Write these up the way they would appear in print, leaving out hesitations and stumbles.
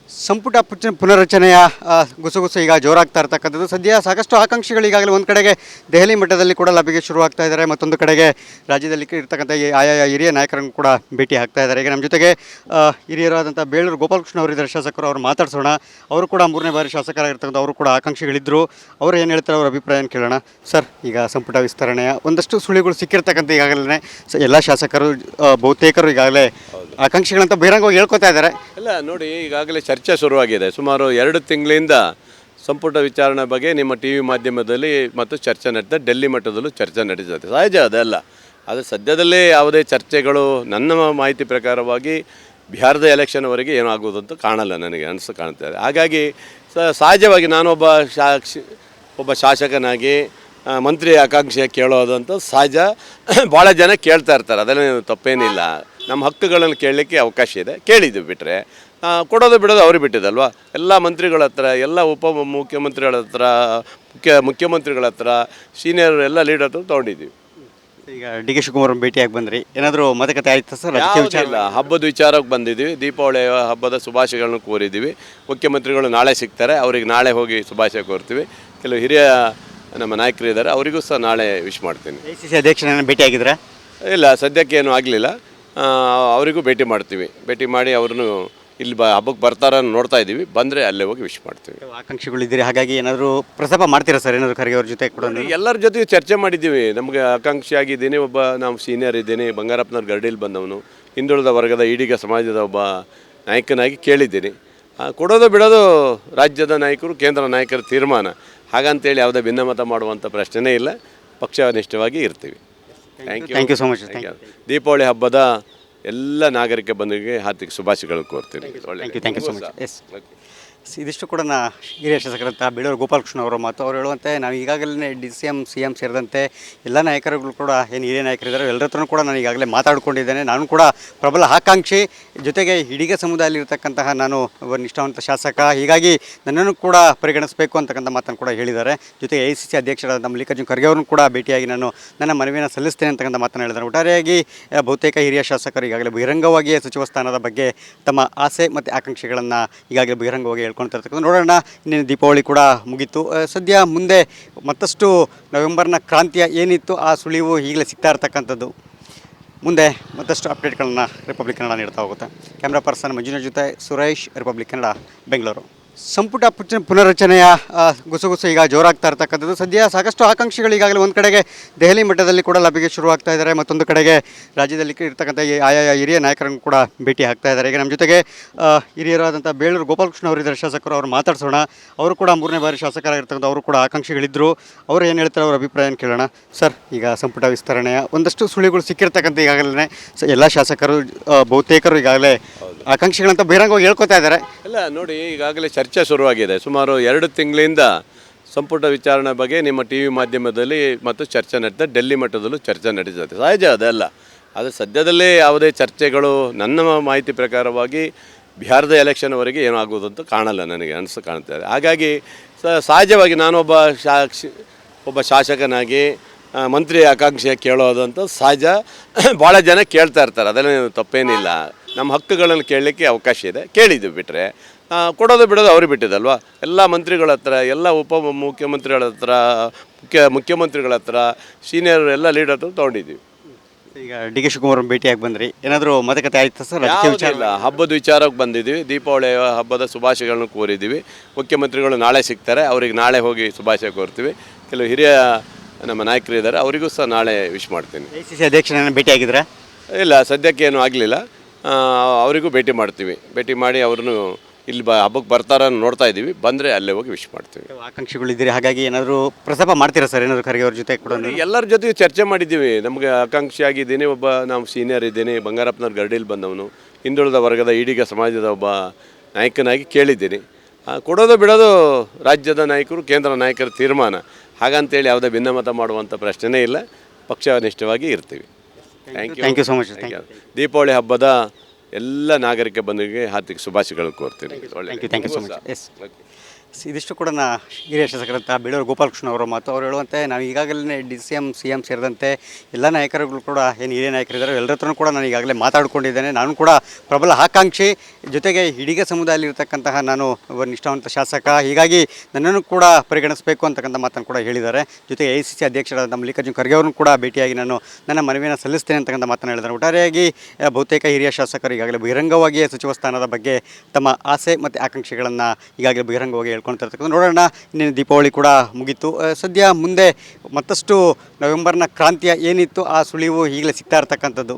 ಸಂಪುಟ ಪುನರಚನೆಯ ಗುಸುಗುಸು ಈಗ ಜೋರಾಗ್ತಾ ಇರ್ತಕ್ಕಂಥದ್ದು. ಸದ್ಯ ಸಾಕಷ್ಟು ಆಕಾಂಕ್ಷಿಗಳು ಈಗಾಗಲೇ ಒಂದು ಕಡೆಗೆ ದೆಹಲಿ ಮಟ್ಟದಲ್ಲಿ ಕೂಡ ಲಭ್ಯಗೆ ಶುರುವಾಗ್ತಾ ಇದ್ದಾರೆ, ಮತ್ತೊಂದು ಕಡೆಗೆ ರಾಜ್ಯದಲ್ಲಿ ಇರ್ತಕ್ಕಂಥ ಆಯಾ ಹಿರಿಯ ನಾಯಕರನ್ನು ಕೂಡ ಭೇಟಿ ಆಗ್ತಾ ಇದ್ದಾರೆ. ಈಗ ನಮ್ಮ ಜೊತೆಗೆ ಹಿರಿಯರಾದಂಥ ಬೇಳೂರು ಗೋಪಾಲಕೃಷ್ಣ ಅವರಿದ್ದಾರೆ, ಶಾಸಕರು. ಅವ್ರು ಮಾತಾಡ್ಸೋಣ. ಅವರು ಕೂಡ 3ನೇ ಬಾರಿ ಶಾಸಕರಾಗಿರ್ತಕ್ಕಂಥ ಅವರು ಕೂಡ ಆಕಾಂಕ್ಷಿಗಳಿದ್ದರು. ಅವರು ಏನು ಹೇಳ್ತಾರೆ, ಅವ್ರ ಅಭಿಪ್ರಾಯ ಕೇಳೋಣ. ಸರ್, ಈಗ ಸಂಪುಟ ವಿಸ್ತರಣೆಯ ಒಂದಷ್ಟು ಸುಳಿಗಳು ಸಿಕ್ಕಿರ್ತಕ್ಕಂಥ ಈಗಾಗಲೇ ಎಲ್ಲ ಶಾಸಕರು ಬಹುತೇಕರು ಈಗಾಗಲೇ ಆಕಾಂಕ್ಷಿಗಳಂತ ಬಹಿರಂಗವಾಗಿ ಹೇಳ್ಕೊತಾ ಇದ್ದಾರೆ. ಇಲ್ಲ ನೋಡಿ, ಈಗಾಗಲೇ ಚರ್ಚೆ ಶುರುವಾಗಿದೆ. ಸುಮಾರು 2 ತಿಂಗಳಿಂದ ಸಂಪುಟ ವಿಚಾರಣೆ ಬಗ್ಗೆ ನಿಮ್ಮ ಟಿ ವಿ ಮಾಧ್ಯಮದಲ್ಲಿ ಮತ್ತು ಚರ್ಚೆ ನಡೀತಾ, ಡೆಲ್ಲಿ ಮಟ್ಟದಲ್ಲೂ ಚರ್ಚೆ ನಡೀತದೆ. ಸಹಜ ಅದೆಲ್ಲ. ಆದರೆ ಸದ್ಯದಲ್ಲೇ ಯಾವುದೇ ಚರ್ಚೆಗಳು ನನ್ನ ಮಾಹಿತಿ ಪ್ರಕಾರವಾಗಿ ಬಿಹಾರದ ಎಲೆಕ್ಷನ್ವರೆಗೆ ಏನೂ ಆಗೋದು ಅಂತ ಕಾಣಲ್ಲ, ನನಗೆ ಕಾಣ್ತಾರೆ. ಹಾಗಾಗಿ ಸಹಜವಾಗಿ ನಾನೊಬ್ಬ ಶಾಸಕನಾಗಿ ಮಂತ್ರಿ ಆಕಾಂಕ್ಷೆ ಕೇಳೋದಂತ ಸಹಜ. ಭಾಳ ಜನ ಕೇಳ್ತಾ ಇರ್ತಾರೆ, ಅದರಲ್ಲಿ ತಪ್ಪೇನಿಲ್ಲ. ನಮ್ಮ ಹಕ್ಕುಗಳನ್ನು ಕೇಳಲಿಕ್ಕೆ ಅವಕಾಶ ಇದೆ, ಕೇಳಿದ್ದೀವಿ. ಬಿಟ್ಟರೆ ಕೊಡೋದು ಬಿಡೋದು ಅವ್ರಿಗೆ ಬಿಟ್ಟಿದ್ದಲ್ವ. ಎಲ್ಲ ಮಂತ್ರಿಗಳ ಹತ್ರ, ಎಲ್ಲ ಮುಖ್ಯಮಂತ್ರಿಗಳ ಹತ್ರ, ಮುಖ್ಯಮಂತ್ರಿಗಳ ಹತ್ರ, ಸೀನಿಯರ್ ಎಲ್ಲ ಲೀಡರ್ ಹತ್ರ ತೊಗೊಂಡಿದ್ದೀವಿ. ಈಗ ಡಿ ಕೆ ಶಿವಕುಮಾರ್ ಭೇಟಿಯಾಗಿ ಬಂದ್ರಿ, ಏನಾದರೂ ಮಾತುಕತೆ ಆಯ್ತು ಸರ್? ಇಲ್ಲ, ಹಬ್ಬದ ವಿಚಾರಕ್ಕೆ ಬಂದಿದ್ದೀವಿ. ದೀಪಾವಳಿ ಹಬ್ಬದ ಶುಭಾಶಯಗಳನ್ನು ಕೋರಿದ್ದೀವಿ. ಮುಖ್ಯಮಂತ್ರಿಗಳು ನಾಳೆ ಸಿಗ್ತಾರೆ, ಅವ್ರಿಗೆ ನಾಳೆ ಹೋಗಿ ಶುಭಾಶಯ ಕೋರ್ತೀವಿ. ಕೆಲವು ಹಿರಿಯ ನಮ್ಮ ನಾಯಕರು ಇದ್ದಾರೆ, ಅವರಿಗೂ ಸಹ ನಾಳೆ ವಿಶ್ ಮಾಡ್ತೀನಿ. ACC ಅಧ್ಯಕ್ಷರನ್ನ ಭೇಟಿಯಾಗಿದ್ರೆ? ಇಲ್ಲ, ಸದ್ಯಕ್ಕೆ ಏನೂ ಆಗಲಿಲ್ಲ. ಅವರಿಗೂ ಭೇಟಿ ಮಾಡ್ತೀವಿ. ಭೇಟಿ ಮಾಡಿ ಅವ್ರನ್ನು ಇಲ್ಲಿ ಹಬ್ಬಕ್ಕೆ ಬರ್ತಾರ ನೋಡ್ತಾ ಇದ್ದೀವಿ. ಬಂದರೆ ಅಲ್ಲೇ ಹೋಗಿ ವಿಶ್ ಮಾಡ್ತೀವಿ. ಆಕಾಂಕ್ಷಿಗಳಿದ್ದೀರಿ, ಹಾಗಾಗಿ ಏನಾದರೂ ಪ್ರಸ್ತಾಪ ಮಾಡ್ತೀರಾ ಸರ್? ಏನಾದರೂ ಖರ್ಗೆ ಅವ್ರ ಜೊತೆ ಕೂಡ ಎಲ್ಲರ ಜೊತೆಗೆ ಚರ್ಚೆ ಮಾಡಿದ್ದೀವಿ. ನಮಗೆ ಆಕಾಂಕ್ಷಿ ಆಗಿದ್ದೀನಿ, ನಾವು ಸೀನಿಯರ್ ಇದ್ದೀನಿ, ಬಂಗಾರಪ್ಪನವ್ರ ಗರಡಿಲಿ ಬಂದವನು, ಹಿಂದುಳಿದ ವರ್ಗದ ಈಡಿಗ ಸಮಾಜದ ಒಬ್ಬ ನಾಯಕನಾಗಿ ಕೇಳಿದ್ದೀನಿ. ಕೊಡೋದು ಬಿಡೋದು ರಾಜ್ಯದ ನಾಯಕರು, ಕೇಂದ್ರ ನಾಯಕರ ತೀರ್ಮಾನ. ಹಾಗಂತೇಳಿ ಯಾವುದೇ ಭಿನ್ನಮತ ಮಾಡುವಂಥ ಪ್ರಶ್ನೆನೇ ಇಲ್ಲ. ಪಕ್ಷನಿಷ್ಠವಾಗಿ ಇರ್ತೀವಿ. Thank you so much. Deepavali ಹಬ್ಬದ ಎಲ್ಲ ನಾಗರಿಕ ಬಂಧುಗಳಿಗೆ ಹಾರ್ದಿಕ ಶುಭಾಶಯಗಳು ಕೋರ್ತೀನಿ. Thank you so much. Yes, ಇದಿಷ್ಟು ಕೂಡ ಹಿರಿಯ ಶಾಸಕರಂತ ಬೇಳೂರು ಗೋಪಾಲಕೃಷ್ಣ ಅವರ ಮಾತು. ಅವರು ಹೇಳುವಂತೆ ನಾವು ಈಗಾಗಲೇ CM ಸೇರಿದಂತೆ ಎಲ್ಲ ನಾಯಕರುಗಳು ಕೂಡ ಏನು ಹಿರಿಯ ನಾಯಕರಿದ್ದಾರೆ ಎಲ್ಲರ ಹತ್ರನೂ ಕೂಡ ನಾನು ಈಗಾಗಲೇ ಮಾತಾಡ್ಕೊಂಡಿದ್ದೇನೆ. ನಾನು ಕೂಡ ಪ್ರಬಲ ಆಕಾಂಕ್ಷಿ, ಜೊತೆಗೆ ಹಿಡಿಗ ಸಮುದಾಯದಲ್ಲಿರ್ತಕ್ಕಂತಹ ನಾನು ಒಬ್ಬ ನಿಷ್ಠಾವಂತ ಶಾಸಕ, ಹೀಗಾಗಿ ನನ್ನನ್ನು ಕೂಡ ಪರಿಗಣಿಸಬೇಕು ಅಂತಕ್ಕಂಥ ಮಾತನ್ನು ಕೂಡ ಹೇಳಿದ್ದಾರೆ. ಜೊತೆಗೆ ACC ಅಧ್ಯಕ್ಷರಾದ ಮಲ್ಲಿಕಾರ್ಜುನ ಖರ್ಗೆ ಅವ್ರನ್ನು ಕೂಡ ಭೇಟಿಯಾಗಿ ನಾನು ನನ್ನ ಮನವಿಯನ್ನು ಸಲ್ಲಿಸ್ತೇನೆ ಅಂತಕ್ಕಂಥ ಮಾತನ್ನು ಹೇಳಿದ್ದಾರೆ. ಒಟ್ಟಾರೆಯಾಗಿ ಬಹುತೇಕ ಹಿರಿಯ ಶಾಸಕರು ಈಗಾಗಲೇ ಬಹಿರಂಗವಾಗಿ ಸಚಿವ ಸ್ಥಾನದ ಬಗ್ಗೆ ತಮ್ಮ ಆಸೆ ಮತ್ತು ಆಕಾಂಕ್ಷೆಗಳನ್ನು ಈಗಾಗಲೇ ಬಹಿರಂಗವಾಗಿ ಹೇಳ್ಕೊಳ್ತಿರ್ತಕ್ಕಂಥ. ನೋಡೋಣ, ಇನ್ನೇನು ದೀಪಾವಳಿ ಕೂಡ ಮುಗೀತು. ಸದ್ಯ ಮುಂದೆ ಮತ್ತಷ್ಟು ನವೆಂಬರ್ನ ಕ್ರಾಂತಿಯ ಏನಿತ್ತು ಆ ಸುಳಿವು ಈಗಲೇ ಸಿಗ್ತಾ ಇರ್ತಕ್ಕಂಥದ್ದು. ಮುಂದೆ ಮತ್ತಷ್ಟು ಅಪ್ಡೇಟ್ಗಳನ್ನು ರಿಪಬ್ಲಿಕ್ ಕನ್ನಡ ನೀಡ್ತಾ ಹೋಗುತ್ತೆ. ಕ್ಯಾಮ್ರಾ ಪರ್ಸನ್ ಮಂಜುನಾಥ್ ಜೊತೆ ಸುರೇಶ್, ರಿಪಬ್ಲಿಕ್ ಕನ್ನಡ, ಬೆಂಗಳೂರು. ಸಂಪುಟ ಪುನರಚನೆಯ ಗುಸುಗುಸು ಈಗ ಜೋರಾಗ್ತಾ ಇರ್ತಕ್ಕಂಥದ್ದು. ಸದ್ಯ ಸಾಕಷ್ಟು ಆಕಾಂಕ್ಷಿಗಳು ಈಗಾಗಲೇ ಒಂದು ಕಡೆಗೆ ದೆಹಲಿ ಮಟ್ಟದಲ್ಲಿ ಕೂಡ ಲಭ್ಯಗೆ ಶುರುವಾಗ್ತಾ ಇದ್ದಾರೆ, ಮತ್ತೊಂದು ಕಡೆಗೆ ರಾಜ್ಯದಲ್ಲಿ ಇರ್ತಕ್ಕಂಥ ಆಯಾ ಹಿರಿಯ ನಾಯಕರನ್ನು ಕೂಡ ಭೇಟಿ ಆಗ್ತಾ ಇದ್ದಾರೆ. ಈಗ ನಮ್ಮ ಜೊತೆಗೆ ಹಿರಿಯರಾದಂಥ ಬೇಳೂರು ಗೋಪಾಲಕೃಷ್ಣ ಅವರಿದ್ದಾರೆ, ಶಾಸಕರು. ಅವ್ರು ಮಾತಾಡ್ಸೋಣ. ಅವರು ಕೂಡ 3ನೇ ಬಾರಿ ಶಾಸಕರಾಗಿರ್ತಕ್ಕಂಥ ಅವರು ಕೂಡ ಆಕಾಂಕ್ಷಿಗಳಿದ್ದರು. ಅವರು ಏನು ಹೇಳ್ತಾರೆ, ಅವ್ರ ಅಭಿಪ್ರಾಯ ಕೇಳೋಣ. ಸರ್, ಈಗ ಸಂಪುಟ ವಿಸ್ತರಣೆಯ ಒಂದಷ್ಟು ಸುಳಿಗಳು ಸಿಕ್ಕಿರ್ತಕ್ಕಂಥ ಈಗಾಗಲೇ ಎಲ್ಲ ಶಾಸಕರು ಬಹುತೇಕರು ಈಗಾಗಲೇ ಆಕಾಂಕ್ಷಿಗಳಂತ ಬಹಿರಂಗವಾಗಿ ಹೇಳ್ಕೊತಾ ಇದ್ದಾರೆ. ಇಲ್ಲ ನೋಡಿ, ಈಗಾಗಲೇ ಚರ್ಚೆ ಶುರುವಾಗಿದೆ. ಸುಮಾರು 2 ತಿಂಗಳಿಂದ ಸಂಪುಟ ವಿಚಾರಣೆ ಬಗ್ಗೆ ನಿಮ್ಮ ಟಿ ವಿ ಮಾಧ್ಯಮದಲ್ಲಿ ಮತ್ತು ಚರ್ಚೆ ನಡೀತಾ, ಡೆಲ್ಲಿ ಮಟ್ಟದಲ್ಲೂ ಚರ್ಚೆ ನಡೀತದೆ. ಸಹಜ ಅದೆಲ್ಲ. ಆದರೆ ಸದ್ಯದಲ್ಲೇ ಯಾವುದೇ ಚರ್ಚೆಗಳು ನನ್ನ ಮಾಹಿತಿ ಪ್ರಕಾರವಾಗಿ ಬಿಹಾರದ ಎಲೆಕ್ಷನ್ವರೆಗೆ ಏನೂ ಆಗೋದು ಅಂತ ಕಾಣಲ್ಲ, ನನಗೆ ಕಾಣ್ತಾರೆ. ಹಾಗಾಗಿ ಸಹಜವಾಗಿ ನಾನೊಬ್ಬ ಶಾಸಕನಾಗಿ ಮಂತ್ರಿ ಆಕಾಂಕ್ಷೆ ಕೇಳೋದಂತ ಸಹಜ. ಭಾಳ ಜನ ಕೇಳ್ತಾ ಇರ್ತಾರೆ, ಅದರಲ್ಲಿ ತಪ್ಪೇನಿಲ್ಲ. ನಮ್ಮ ಹಕ್ಕುಗಳನ್ನು ಕೇಳಲಿಕ್ಕೆ ಅವಕಾಶ ಇದೆ, ಕೇಳಿದ್ದೀವಿ. ಬಿಟ್ಟರೆ ಕೊಡೋದು ಬಿಡೋದು ಅವ್ರಿಗೆ ಬಿಟ್ಟಿದ್ದಲ್ವ. ಎಲ್ಲ ಮಂತ್ರಿಗಳ ಹತ್ರ, ಎಲ್ಲ ಮುಖ್ಯಮಂತ್ರಿಗಳ ಹತ್ರ, ಮುಖ್ಯಮಂತ್ರಿಗಳ ಹತ್ರ, ಸೀನಿಯರ್ ಎಲ್ಲ ಲೀಡರ್ ಹತ್ರ ತೊಗೊಂಡಿದ್ದೀವಿ. ಈಗ ಡಿ ಕೆ ಶಿವಕುಮಾರ್ ಭೇಟಿಯಾಗಿ ಬಂದ್ರಿ, ಏನಾದರೂ ಮಾತುಕತೆ ಆಯ್ತು ಸರ್? ಇಲ್ಲ, ಹಬ್ಬದ ವಿಚಾರಕ್ಕೆ ಬಂದಿದ್ದೀವಿ. ದೀಪಾವಳಿ ಹಬ್ಬದ ಶುಭಾಶಯಗಳನ್ನು ಕೋರಿದ್ದೀವಿ. ಮುಖ್ಯಮಂತ್ರಿಗಳು ನಾಳೆ ಸಿಗ್ತಾರೆ, ಅವ್ರಿಗೆ ನಾಳೆ ಹೋಗಿ ಶುಭಾಶಯ ಕೋರ್ತೀವಿ. ಕೆಲವು ಹಿರಿಯ ನಮ್ಮ ನಾಯಕರು ಇದ್ದಾರೆ, ಅವರಿಗೂ ಸಹ ನಾಳೆ ವಿಶ್ ಮಾಡ್ತೀನಿ. ACC ಅಧ್ಯಕ್ಷರನ್ನ ಭೇಟಿಯಾಗಿದ್ರೆ? ಇಲ್ಲ, ಸದ್ಯಕ್ಕೆ ಏನೂ ಆಗಲಿಲ್ಲ. ಅವರಿಗೂ ಭೇಟಿ ಮಾಡ್ತೀವಿ. ಭೇಟಿ ಮಾಡಿ ಅವ್ರನ್ನು ಇಲ್ಲಿ ಹಬ್ಬಕ್ಕೆ ಬರ್ತಾರ ನೋಡ್ತಾ ಇದ್ದೀವಿ. ಬಂದರೆ ಅಲ್ಲೇ ಹೋಗಿ ವಿಶ್ ಮಾಡ್ತೀವಿ. ಆಕಾಂಕ್ಷಿಗಳಿದ್ದೀರಿ, ಹಾಗಾಗಿ ಏನಾದರೂ ಪ್ರಸ್ತಾಪ ಮಾಡ್ತೀರಾ ಸರ್? ಏನಾದರೂ ಖರ್ಗೆ ಅವ್ರ ಜೊತೆ ಕೂಡ ಎಲ್ಲರ ಜೊತೆಗೆ ಚರ್ಚೆ ಮಾಡಿದ್ದೀವಿ. ನಮಗೆ ಆಕಾಂಕ್ಷಿ ಆಗಿದ್ದೀನಿ, ನಾವು ಸೀನಿಯರ್ ಇದ್ದೀನಿ, ಬಂಗಾರಪ್ಪನವ್ರ ಗರಡಿಲಿ ಬಂದವನು, ಹಿಂದುಳಿದ ವರ್ಗದ ಈಡಿಗ ಸಮಾಜದ ಒಬ್ಬ ನಾಯಕನಾಗಿ ಕೇಳಿದ್ದೀನಿ. ಕೊಡೋದು ಬಿಡೋದು ರಾಜ್ಯದ ನಾಯಕರು, ಕೇಂದ್ರ ನಾಯಕರ ತೀರ್ಮಾನ. ಹಾಗಂತೇಳಿ ಯಾವುದೇ ಭಿನ್ನಮತ ಮಾಡುವಂಥ ಪ್ರಶ್ನೆನೇ ಇಲ್ಲ. ಪಕ್ಷನಿಷ್ಠವಾಗಿ ಇರ್ತೀವಿ. Thank you so much. Deepavali ಹಬ್ಬದ ಎಲ್ಲ ನಾಗರಿಕ ಬಂಧುಗಳಿಗೆ ಹಾರ್ದಿಕ ಶುಭಾಶಯಗಳು ಕೋರ್ತೀನಿ. Thank you so much. Yes, ಇದಿಷ್ಟು ಕೂಡ ಹಿರಿಯ ಶಾಸಕರಂತ ಬೇಳೂರು ಗೋಪಾಲಕೃಷ್ಣ ಅವರ ಮಾತು. ಅವರು ಹೇಳುವಂತೆ ನಾವು ಈಗಾಗಲೇ ಸಿ ಎಂ ಸೇರಿದಂತೆ ಎಲ್ಲ ನಾಯಕರುಗಳು ಕೂಡ ಏನು ಹಿರಿಯ ನಾಯಕರಿದ್ದಾರೆ ಎಲ್ಲರ ಹತ್ರನೂ ಕೂಡ ನಾನು ಈಗಾಗಲೇ ಮಾತಾಡ್ಕೊಂಡಿದ್ದೇನೆ. ನಾನು ಕೂಡ ಪ್ರಬಲ ಆಕಾಂಕ್ಷಿ, ಜೊತೆಗೆ ಹಿಡಿಗ ಸಮುದಾಯದಲ್ಲಿರ್ತಕ್ಕಂತಹ ನಾನು ಒಬ್ಬ ನಿಷ್ಠಾವಂತ ಶಾಸಕ, ಹೀಗಾಗಿ ನನ್ನನ್ನು ಕೂಡ ಪರಿಗಣಿಸಬೇಕು ಅಂತಕ್ಕಂಥ ಮಾತನ್ನು ಕೂಡ ಹೇಳಿದ್ದಾರೆ. ಜೊತೆಗೆ AICC ಅಧ್ಯಕ್ಷರಾದ ಮಲ್ಲಿಕಾರ್ಜುನ ಖರ್ಗೆ ಅವರನ್ನು ಕೂಡ ಭೇಟಿಯಾಗಿ ನಾನು ನನ್ನ ಮನವಿಯನ್ನು ಸಲ್ಲಿಸ್ತೇನೆ ಅಂತಕ್ಕಂಥ ಮಾತನ್ನು ಹೇಳಿದ್ದಾರೆ. ಒಟ್ಟಾರೆಯಾಗಿ ಬಹುತೇಕ ಹಿರಿಯ ಶಾಸಕರು ಈಗಾಗಲೇ ಬಹಿರಂಗವಾಗಿಯೇ ಸಚಿವ ಸ್ಥಾನದ ಬಗ್ಗೆ ತಮ್ಮ ಆಸೆ ಮತ್ತು ಆಕಾಂಕ್ಷೆಗಳನ್ನು ಈಗಾಗಲೇ ಬಹಿರಂಗವಾಗಿ ಹೇಳ್ಕೊಳ್ತಿರ್ತಕ್ಕಂಥ ನೋಡೋಣ. ಇನ್ನೇನು ದೀಪಾವಳಿ ಕೂಡ ಮುಗೀತು. ಸದ್ಯ ಮುಂದೆ ಮತ್ತಷ್ಟು ನವೆಂಬರ್ನ ಕ್ರಾಂತಿಯ ಏನಿತ್ತು ಆ ಸುಳಿವು ಈಗಲೇ ಸಿಗ್ತಾ ಇರ್ತಕ್ಕಂಥದ್ದು.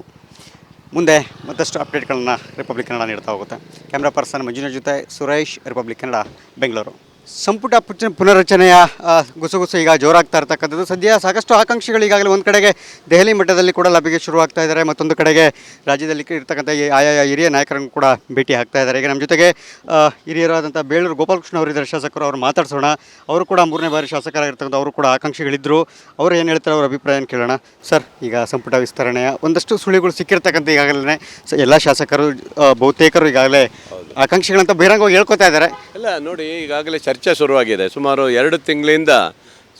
ಮುಂದೆ ಮತ್ತಷ್ಟು ಅಪ್ಡೇಟ್ಗಳನ್ನು ರಿಪಬ್ಲಿಕ್ ಕನ್ನಡ ನೀಡ್ತಾ ಹೋಗುತ್ತೆ. ಕ್ಯಾಮ್ರಾ ಪರ್ಸನ್ ಮಂಜುನಾಥ್ ಜೊತೆ ಸುರೇಶ್, ರಿಪಬ್ಲಿಕ್ ಕನ್ನಡ, ಬೆಂಗಳೂರು. ಸಂಪುಟ ಪುನರಚನೆಯ ಗುಸುಗುಸು ಈಗ ಜೋರಾಗ್ತಾ ಇರ್ತಕ್ಕಂಥದ್ದು. ಸದ್ಯ ಸಾಕಷ್ಟು ಆಕಾಂಕ್ಷಿಗಳು ಈಗಾಗಲೇ ಒಂದು ಕಡೆಗೆ ದೆಹಲಿ ಮಟ್ಟದಲ್ಲಿ ಕೂಡ ಲಭ್ಯಗೆ ಶುರುವಾಗ್ತಾ ಇದ್ದಾರೆ, ಮತ್ತೊಂದು ಕಡೆಗೆ ರಾಜ್ಯದಲ್ಲಿ ಇರ್ತಕ್ಕಂಥ ಆಯಾ ಹಿರಿಯ ನಾಯಕರನ್ನು ಕೂಡ ಭೇಟಿ ಆಗ್ತಾ ಇದ್ದಾರೆ. ಈಗ ನಮ್ಮ ಜೊತೆಗೆ ಹಿರಿಯರಾದಂಥ ಬೇಳೂರು ಗೋಪಾಲಕೃಷ್ಣ ಅವರಿದ್ದಾರೆ ಶಾಸಕರು, ಅವರು ಮಾತಾಡ್ಸೋಣ. ಅವರು ಕೂಡ 3ನೇ ಬಾರಿ ಶಾಸಕರಾಗಿರ್ತಕ್ಕಂಥ ಅವರು ಕೂಡ ಆಕಾಂಕ್ಷಿಗಳಿದ್ದರು. ಅವರು ಏನು ಹೇಳ್ತಾರೆ, ಅವರ ಅಭಿಪ್ರಾಯನ ಕೇಳೋಣ. ಸರ್, ಈಗ ಸಂಪುಟ ವಿಸ್ತರಣೆಯ ಒಂದಷ್ಟು ಸುಳಿಗಳು ಸಿಕ್ಕಿರ್ತಕ್ಕಂಥ ಈಗಾಗಲೇ ಎಲ್ಲ ಶಾಸಕರು ಬಹುತೇಕರು ಈಗಾಗಲೇ ಆಕಾಂಕ್ಷಿಗಳಂತ ಬಹಿರಂಗವಾಗಿ ಹೇಳ್ಕೊತಾ ಇದ್ದಾರೆ. ಇಲ್ಲ ನೋಡಿ, ಈಗಾಗಲೇ ಚರ್ಚೆ ಶುರುವಾಗಿದೆ. ಸುಮಾರು 2 ತಿಂಗಳಿಂದ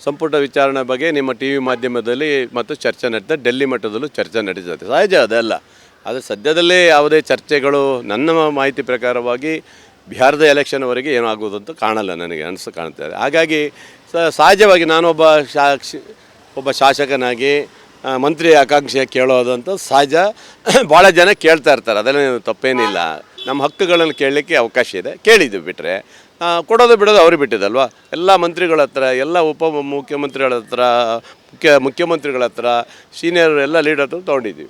ಸಂಪುಟ ವಿಚಾರಣೆ ಬಗ್ಗೆ ನಿಮ್ಮ TV ಮಾಧ್ಯಮದಲ್ಲಿ ಮತ್ತು ಚರ್ಚೆ ನಡೀತದೆ, ಡೆಲ್ಲಿ ಮಟ್ಟದಲ್ಲೂ ಚರ್ಚೆ ನಡೀತದೆ. ಸಹಜ ಅದೆಲ್ಲ. ಆದರೆ ಸದ್ಯದಲ್ಲೇ ಯಾವುದೇ ಚರ್ಚೆಗಳು ನನ್ನ ಮಾಹಿತಿ ಪ್ರಕಾರವಾಗಿ ಬಿಹಾರದ ಎಲೆಕ್ಷನ್ವರೆಗೆ ಏನೂ ಆಗೋದು ಅಂತ ಕಾಣಲ್ಲ, ನನಗೆ ಕಾಣ್ತದೆ. ಹಾಗಾಗಿ ಸಹಜವಾಗಿ ನಾನೊಬ್ಬ ಶಾಸಕನಾಗಿ ಮಂತ್ರಿ ಆಕಾಂಕ್ಷೆ ಕೇಳೋದಂತ ಸಹಜ. ಭಾಳ ಜನ ಕೇಳ್ತಾ ಇರ್ತಾರೆ, ಅದರಲ್ಲಿ ತಪ್ಪೇನಿಲ್ಲ. ನಮ್ಮ ಹಕ್ಕುಗಳನ್ನು ಕೇಳಲಿಕ್ಕೆ ಅವಕಾಶ ಇದೆ, ಕೇಳಿದ್ದೀವಿ. ಬಿಟ್ಟರೆ ಕೊಡೋದು ಬಿಡೋದು ಅವ್ರಿಗೆ ಬಿಟ್ಟಿದ್ದಲ್ವ. ಎಲ್ಲ ಮಂತ್ರಿಗಳ ಹತ್ರ, ಎಲ್ಲ ಮುಖ್ಯಮಂತ್ರಿಗಳ ಹತ್ರ, ಮುಖ್ಯಮಂತ್ರಿಗಳ ಹತ್ರ, ಸೀನಿಯರ್ ಎಲ್ಲ ಲೀಡರ್ ಹತ್ರ ತೊಗೊಂಡಿದ್ದೀವಿ.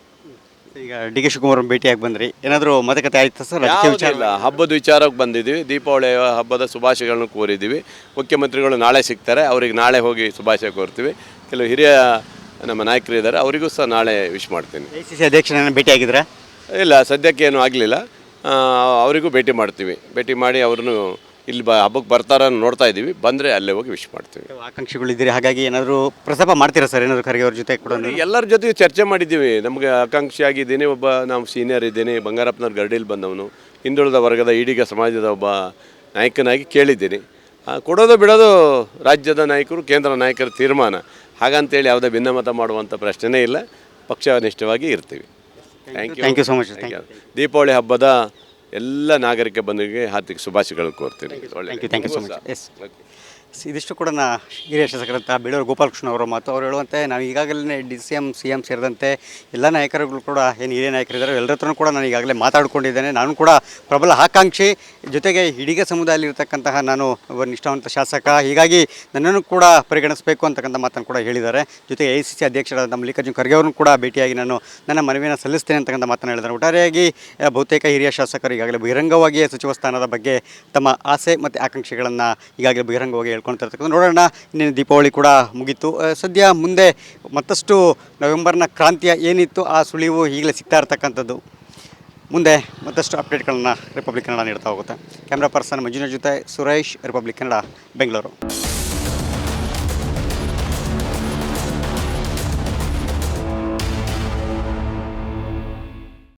ಈಗ DK ಶಿವಕುಮಾರ್ ಭೇಟಿಯಾಗಿ ಬಂದ್ರಿ, ಏನಾದರೂ ಮಾತುಕತೆ ಆಯ್ತಾ ಸರ್? ಇಲ್ಲ, ಹಬ್ಬದ ವಿಚಾರಕ್ಕೆ ಬಂದಿದ್ದೀವಿ. ದೀಪಾವಳಿ ಹಬ್ಬದ ಶುಭಾಶಯಗಳನ್ನು ಕೋರಿದ್ದೀವಿ. ಮುಖ್ಯಮಂತ್ರಿಗಳು ನಾಳೆ ಸಿಗ್ತಾರೆ, ಅವ್ರಿಗೆ ನಾಳೆ ಹೋಗಿ ಶುಭಾಶಯ ಕೋರ್ತೀವಿ. ಕೆಲವು ಹಿರಿಯ ನಮ್ಮ ನಾಯಕರು ಇದ್ದಾರೆ, ಅವರಿಗೂ ಸಹ ನಾಳೆ ವಿಶ್ ಮಾಡ್ತೀನಿ. AICC ಅಧ್ಯಕ್ಷರನ್ನು ಭೇಟಿಯಾಗಿದ್ರಾ? ಇಲ್ಲ, ಸದ್ಯಕ್ಕೆ ಏನೂ ಆಗಲಿಲ್ಲ. ಅವರಿಗೂ ಭೇಟಿ ಮಾಡ್ತೀವಿ. ಭೇಟಿ ಮಾಡಿ ಅವ್ರನ್ನು ಇಲ್ಲಿ ಹಬ್ಬಕ್ಕೆ ಬರ್ತಾರ ನೋಡ್ತಾ ಇದ್ದೀವಿ. ಬಂದರೆ ಅಲ್ಲೇ ಹೋಗಿ ವಿಶ್ ಮಾಡ್ತೀವಿ. ಆಕಾಂಕ್ಷಿಗಳಿದ್ದೀರಿ, ಹಾಗಾಗಿ ಏನಾದರೂ ಪ್ರಸ್ತಾಪ ಮಾಡ್ತೀರಾ ಸರ್? ಏನಾದರೂ ಖರ್ಗೆ ಅವ್ರ ಜೊತೆ ಕೂಡ ಎಲ್ಲರ ಜೊತೆಗೆ ಚರ್ಚೆ ಮಾಡಿದ್ದೀವಿ. ನಮಗೆ ಆಕಾಂಕ್ಷಿ ಆಗಿದ್ದೀನಿ, ಒಬ್ಬ ನಾವು ಸೀನಿಯರ್ ಇದ್ದೀನಿ, ಬಂಗಾರಪ್ಪನವ್ರ ಗರಡಿಲಿ ಬಂದವನು, ಹಿಂದುಳಿದ ವರ್ಗದ ಈಡಿಗ ಸಮಾಜದ ಒಬ್ಬ ನಾಯಕನಾಗಿ ಕೇಳಿದ್ದೀನಿ. ಕೊಡೋದು ಬಿಡೋದು ರಾಜ್ಯದ ನಾಯಕರು, ಕೇಂದ್ರ ನಾಯಕರ ತೀರ್ಮಾನ. ಹಾಗಂತೇಳಿ ಯಾವುದೇ ಭಿನ್ನಮತ ಮಾಡುವಂಥ ಪ್ರಶ್ನೆನೇ ಇಲ್ಲ. ಪಕ್ಷನಿಷ್ಠವಾಗಿ ಇರ್ತೀವಿ. Thank you so much. Deepavali ಹಬ್ಬದ ಎಲ್ಲ ನಾಗರಿಕ ಬಂಧುಗಳಿಗೆ ಹಾರ್ದಿಕ ಶುಭಾಶಯಗಳನ್ನು ಕೋರ್ತೀನಿ. Thank you so much. Yes, ಇದಿಷ್ಟು ಕೂಡ ಹಿರಿಯ ಶಾಸಕರಂತ ಬೇಳೂರು ಗೋಪಾಲಕೃಷ್ಣ ಅವರ ಮಾತು. ಅವರು ಹೇಳುವಂತೆ ನಾವು ಈಗಾಗಲೇ ಸಿ ಎಂ ಸೇರಿದಂತೆ ಎಲ್ಲ ನಾಯಕರುಗಳು ಕೂಡ ಏನು ಹಿರಿಯ ನಾಯಕರಿದ್ದಾರೆ ಎಲ್ಲರ ಹತ್ರನೂ ಕೂಡ ನಾನು ಈಗಾಗಲೇ ಮಾತಾಡ್ಕೊಂಡಿದ್ದೇನೆ. ನಾನು ಕೂಡ ಪ್ರಬಲ ಆಕಾಂಕ್ಷಿ, ಜೊತೆಗೆ ಹಿಡಿಗ ಸಮುದಾಯದಲ್ಲಿರ್ತಕ್ಕಂತಹ ನಾನು ಒಬ್ಬ ನಿಷ್ಠಾವಂತ ಶಾಸಕ, ಹೀಗಾಗಿ ನನ್ನನ್ನು ಕೂಡ ಪರಿಗಣಿಸಬೇಕು ಅಂತಕ್ಕಂಥ ಮಾತನ್ನು ಕೂಡ ಹೇಳಿದ್ದಾರೆ. ಜೊತೆಗೆ AICC ಅಧ್ಯಕ್ಷರಾದ ಮಲ್ಲಿಕಾರ್ಜುನ ಖರ್ಗೆ ಅವರನ್ನು ಕೂಡ ಭೇಟಿಯಾಗಿ ನಾನು ನನ್ನ ಮನವಿಯನ್ನು ಸಲ್ಲಿಸ್ತೇನೆ ಅಂತಕ್ಕಂಥ ಮಾತನ್ನು ಹೇಳಿದ್ದಾರೆ. ಒಟ್ಟಾರೆಯಾಗಿ ಬಹುತೇಕ ಹಿರಿಯ ಶಾಸಕರು ಈಗಾಗಲೇ ಬಹಿರಂಗವಾಗಿಯೇ ಸಚಿವ ಸ್ಥಾನದ ಬಗ್ಗೆ ತಮ್ಮ ಆಸೆ ಮತ್ತು ಆಕಾಂಕ್ಷೆಗಳನ್ನು ಈಗಾಗಲೇ ಬಹಿರಂಗವಾಗಿ ಹೇಳ್ಕೊಳ್ತಿರ್ತಕ್ಕಂಥ ನೋಡೋಣ. ಇನ್ನೇನು ದೀಪಾವಳಿ ಕೂಡ ಮುಗೀತು. ಸದ್ಯ ಮುಂದೆ ಮತ್ತಷ್ಟು ನವೆಂಬರ್ನ ಕ್ರಾಂತಿಯ ಏನಿತ್ತು ಆ ಸುಳಿವು ಈಗಲೇ ಸಿಗ್ತಾ ಇರ್ತಕ್ಕಂಥದ್ದು. ಮುಂದೆ ಮತ್ತಷ್ಟು ಅಪ್ಡೇಟ್ಗಳನ್ನು ರಿಪಬ್ಲಿಕ್ ಕನ್ನಡ ನೀಡ್ತಾ ಹೋಗುತ್ತೆ. ಕ್ಯಾಮ್ರಾ ಪರ್ಸನ್ ಮಂಜುನಾಥ್ ಜೊತೆ ಸುರೇಶ್, ರಿಪಬ್ಲಿಕ್ ಕನ್ನಡ, ಬೆಂಗಳೂರು.